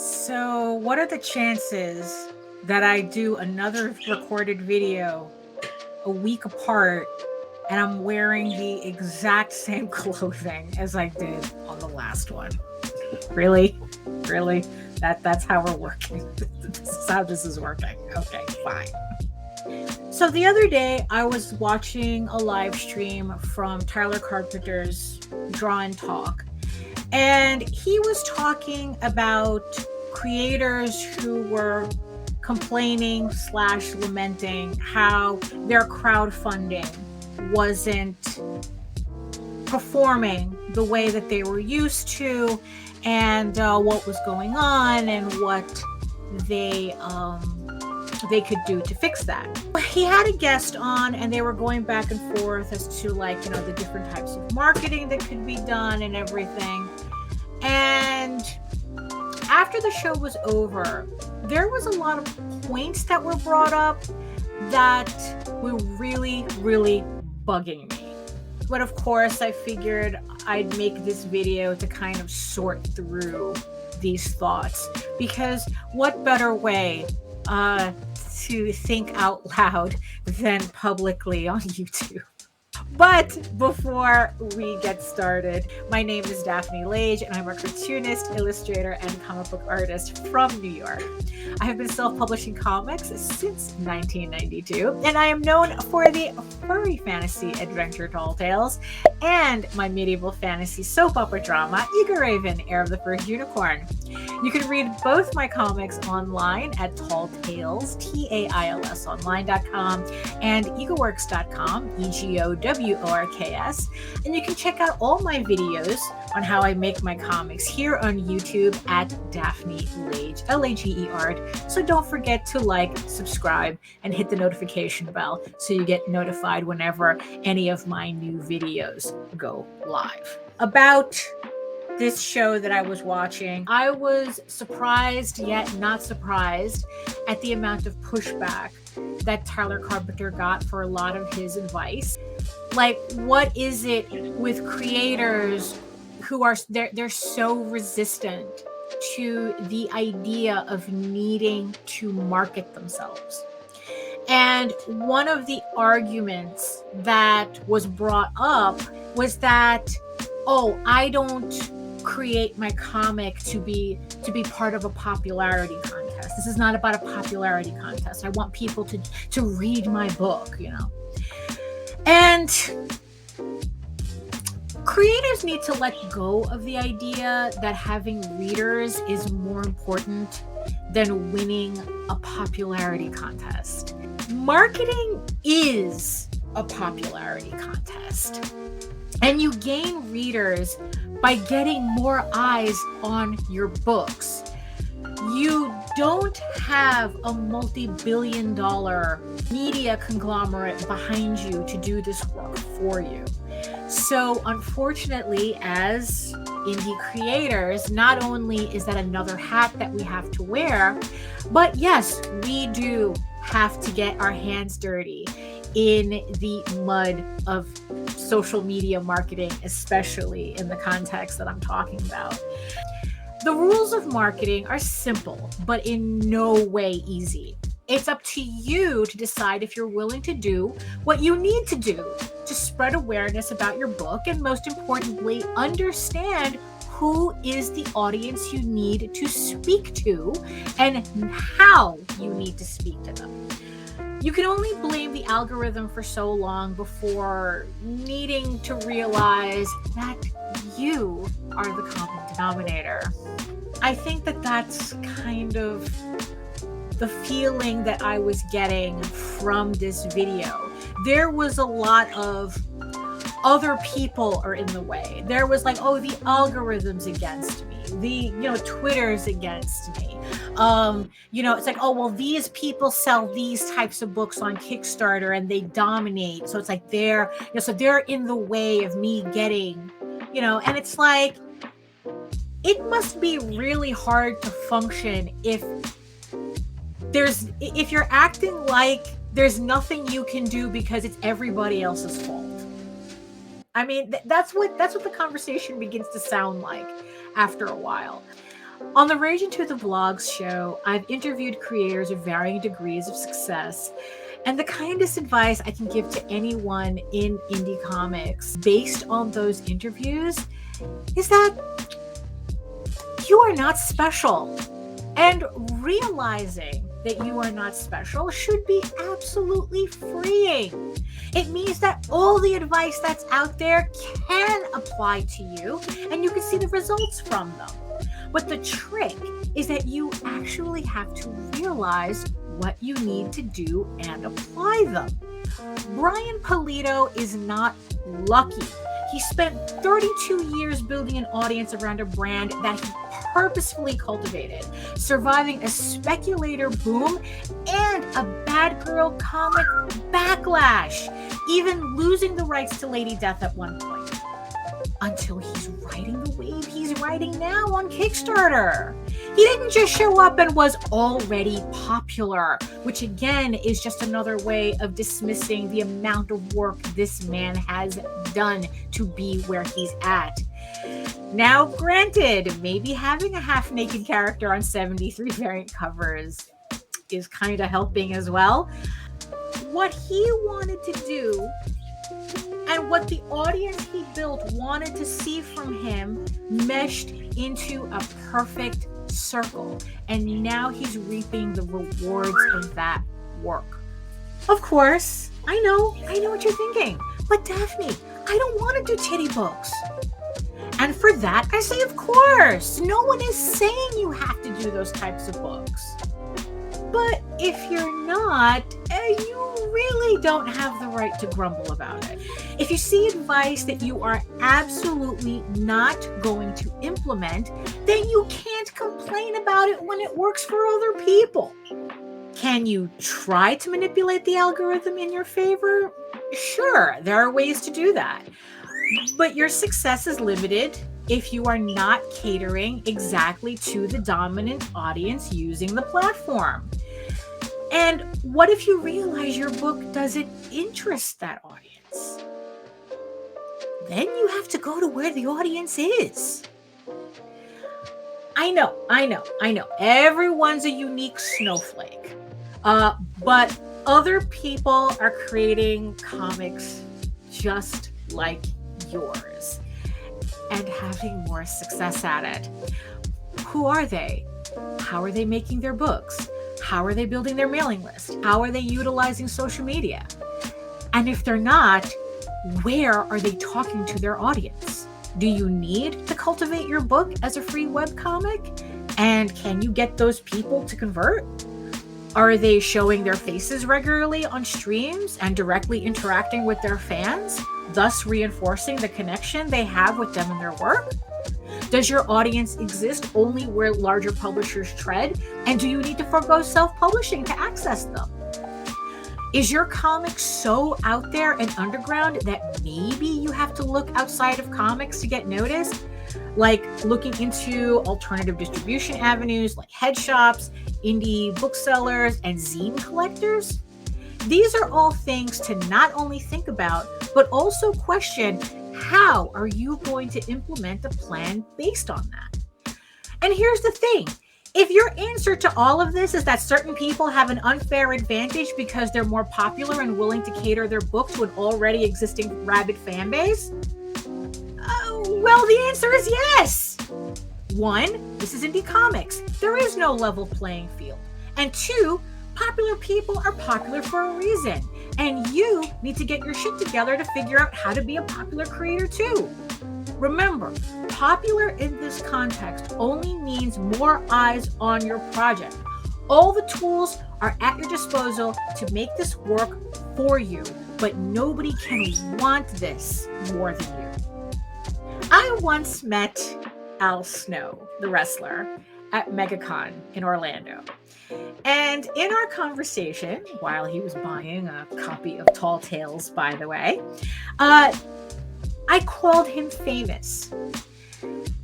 So, what are the chances that I do another recorded video a week apart and I'm wearing the exact same clothing as I did on the last one? Really? Really? That's how we're working. This is how this is working. Okay, fine. So the other day I was watching a live stream from Tyler Carpenter's Draw and Talk, and he was talking about creators who were complaining slash lamenting how their crowdfunding wasn't performing the way that they were used to, and what was going on and what they they could do to fix that. He had a guest on and they were going back and forth as to, like, the different types of marketing that could be done and everything. And after the show was over, there was a lot of points that were brought up that were really, really bugging me. But of course, I figured I'd make this video to kind of sort through these thoughts, because what better way to think out loud than publicly on YouTube? But before we get started, my name is Daphne Lage, and I'm a cartoonist, illustrator, and comic book artist from New York. I have been self-publishing comics since 1992, and I am known for the furry fantasy adventure Tall Tales and my medieval fantasy soap opera drama, Eagle Raven, Heir of the First Unicorn. You can read both my comics online at Tall Tales, TAILS online.com, and eagleworks.com, EGOWORKS. And you can check out all my videos on how I make my comics here on YouTube at Daphne Lage, Lager. So don't forget to like, subscribe, and hit the notification bell so you get notified whenever any of my new videos go live. About this show that I was watching, I was surprised yet not surprised at the amount of pushback that Tyler Carpenter got for a lot of his advice. Like, what is it with creators who are they're so resistant to the idea of needing to market themselves? And one of the arguments that was brought up was that, oh, I don't create my comic to be part of a popularity contest. This is not about a popularity contest. I want people to read my book, And creators need to let go of the idea that having readers is more important than winning a popularity contest. Marketing is a popularity contest, and you gain readers by getting more eyes on your books. You don't have a multi-billion-dollar media conglomerate behind you to do this work for you. So unfortunately, as indie creators, not only is that another hat that we have to wear, but yes, we do have to get our hands dirty in the mud of social media marketing, especially in the context that I'm talking about. The rules of marketing are simple, but in no way easy. It's up to you to decide if you're willing to do what you need to do to spread awareness about your book, and most importantly, understand who is the audience you need to speak to and how you need to speak to them. You can only blame the algorithm for so long before needing to realize that you are the common denominator. I think that that's kind of the feeling that I was getting from this video. There was a lot of other people are in the way. There was like, oh, the algorithm's against me. Twitter's against me. It's like, oh, well, these people sell these types of books on Kickstarter and they dominate. So it's like they're in the way of me getting, and it's like, it must be really hard to function if you're acting like there's nothing you can do because it's everybody else's fault. I mean, that's what the conversation begins to sound like after a while. On the Rage Into the Vlogs show, I've interviewed creators of varying degrees of success. And the kindest advice I can give to anyone in indie comics based on those interviews is that you are not special. And realizing that you are not special should be absolutely freeing. It means that all the advice that's out there can apply to you and you can see the results from them. But the trick is that you actually have to realize what you need to do and apply them. Brian Pulido is not lucky. He spent 32 years building an audience around a brand that he purposefully cultivated, surviving a speculator boom and a bad girl comic backlash, even losing the rights to Lady Death at one point. Until he's riding the wave he's riding now on Kickstarter. He didn't just show up and was already popular, which again is just another way of dismissing the amount of work this man has done to be where he's at. Now, granted, maybe having a half-naked character on 73 variant covers is kind of helping as well. What he wanted to do and what the audience he built wanted to see from him meshed into a perfect circle. And now he's reaping the rewards of that work. Of course, I know what you're thinking. But Daphne, I don't want to do titty books. And for that, I say, of course. No one is saying you have to do those types of books. But if you're not, you really don't have the right to grumble about it. If you see advice that you are absolutely not going to implement, then you can't complain about it when it works for other people. Can you try to manipulate the algorithm in your favor? Sure, there are ways to do that. But your success is limited if you are not catering exactly to the dominant audience using the platform. And what if you realize your book doesn't interest that audience? Then you have to go to where the audience is. I know. Everyone's a unique snowflake. But other people are creating comics just like yours and having more success at it. Who are they? How are they making their books? How are they building their mailing list? How are they utilizing social media? And if they're not, where are they talking to their audience? Do you need to cultivate your book as a free webcomic? And can you get those people to convert? Are they showing their faces regularly on streams and directly interacting with their fans, thus reinforcing the connection they have with them and their work? Does your audience exist only where larger publishers tread? And do you need to forgo self-publishing to access them? Is your comic so out there and underground that maybe you have to look outside of comics to get noticed? Like looking into alternative distribution avenues like head shops, indie booksellers, and zine collectors? These are all things to not only think about, but also question, how are you going to implement a plan based on that? And here's the thing. If your answer to all of this is that certain people have an unfair advantage because they're more popular and willing to cater their book to an already existing rabid fan base, well, the answer is yes. 1, this is indie comics. There is no level playing field. And 2, popular people are popular for a reason. And you need to get your shit together to figure out how to be a popular creator too. Remember, popular in this context only means more eyes on your project. All the tools are at your disposal to make this work for you, but nobody can want this more than you. I once met Al Snow, the wrestler, at MegaCon in Orlando. And in our conversation, while he was buying a copy of Tall Tales, by the way, I called him famous.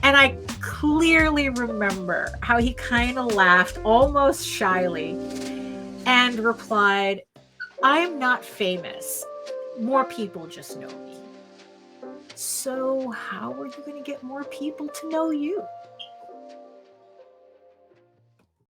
And I clearly remember how he kind of laughed almost shyly and replied, "I'm not famous. More people just know me." So how are you going to get more people to know you?